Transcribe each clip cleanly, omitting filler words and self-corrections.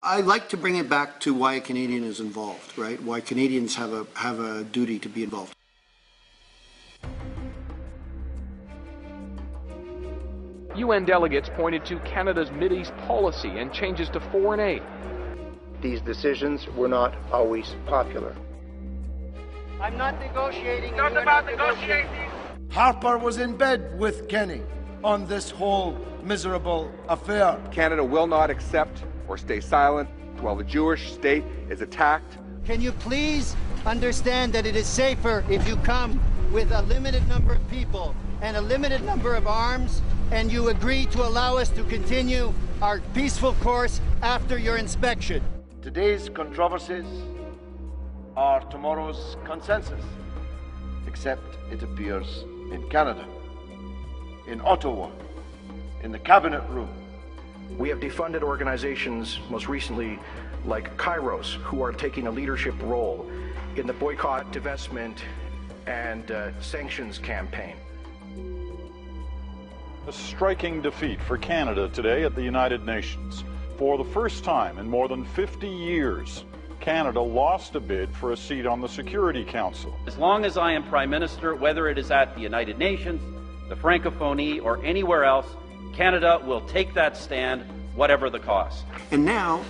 I like to bring it back to why a Canadian is involved, right? Why Canadians have a duty to be involved. UN delegates pointed to Canada's Mideast policy and changes to foreign aid. These decisions were not always popular. I'm not negotiating. Not about negotiating. Harper was in bed with Kenny on this whole miserable affair. Canada will not accept or stay silent while the Jewish state is attacked. Can you please understand that it is safer if you come with a limited number of people and a limited number of arms, and you agree to allow us to continue our peaceful course after your inspection? Today's controversies are tomorrow's consensus, except it appears in Canada, in Ottawa, in the cabinet room. We have defunded organizations, most recently like Kairos, who are taking a leadership role in the boycott, divestment, and sanctions campaign. A striking defeat for Canada today at the United Nations. For the first time in more than 50 years, Canada lost a bid for a seat on the Security Council. As long as I am Prime Minister, whether it is at the United Nations, the Francophonie, or anywhere else, Canada will take that stand, whatever the cost. And now,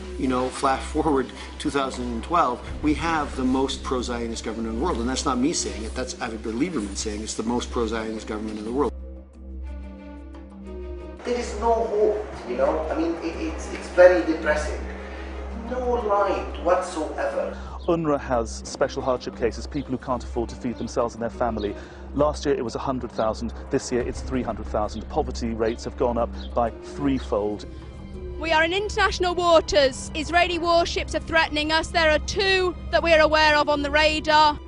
flash forward 2012, we have the most pro-Zionist government in the world. And that's not me saying it, that's Avigdor Lieberman saying it's the most pro-Zionist government in the world. There is no hope, it's very depressing. No light whatsoever. UNRWA has special hardship cases, people who can't afford to feed themselves and their family. Last year it was 100,000, this year it's 300,000. Poverty rates have gone up by threefold. We are in international waters. Israeli warships are threatening us. There are 2 that we are aware of on the radar.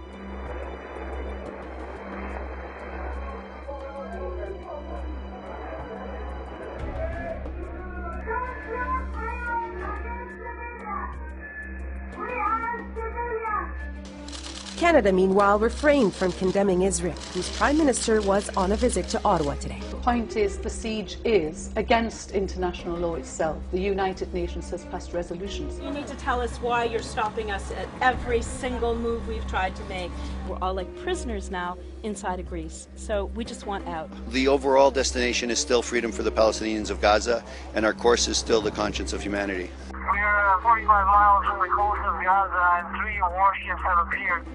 Canada, meanwhile, refrained from condemning Israel, whose Prime Minister was on a visit to Ottawa today. The point is, the siege is against international law itself. The United Nations has passed resolutions. You need to tell us why you're stopping us at every single move we've tried to make. We're all like prisoners now inside of Greece, so we just want out. The overall destination is still freedom for the Palestinians of Gaza, and our course is still the conscience of humanity. We're 45 miles from the coast of Gaza, and 3 warships have appeared.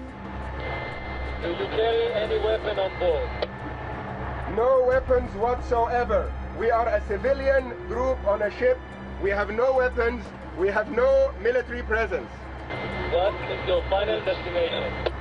Do you carry any weapon on board? No weapons whatsoever. We are a civilian group on a ship. We have no weapons. We have no military presence. What is your final destination?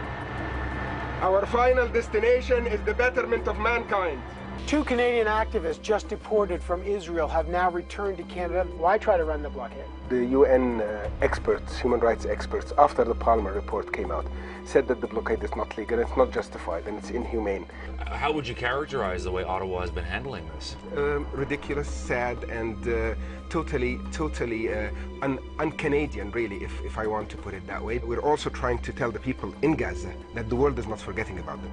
Our final destination is the betterment of mankind. 2 Canadian activists just deported from Israel have now returned to Canada. Why try to run the blockade? The UN experts, human rights experts, after the Palmer report came out, said that the blockade is not legal, it's not justified, and it's inhumane. How would you characterize the way Ottawa has been handling this? Ridiculous, sad, and totally un-Canadian, really, if I want to put it that way. We're also trying to tell the people in Gaza that the world is not forgetting about them.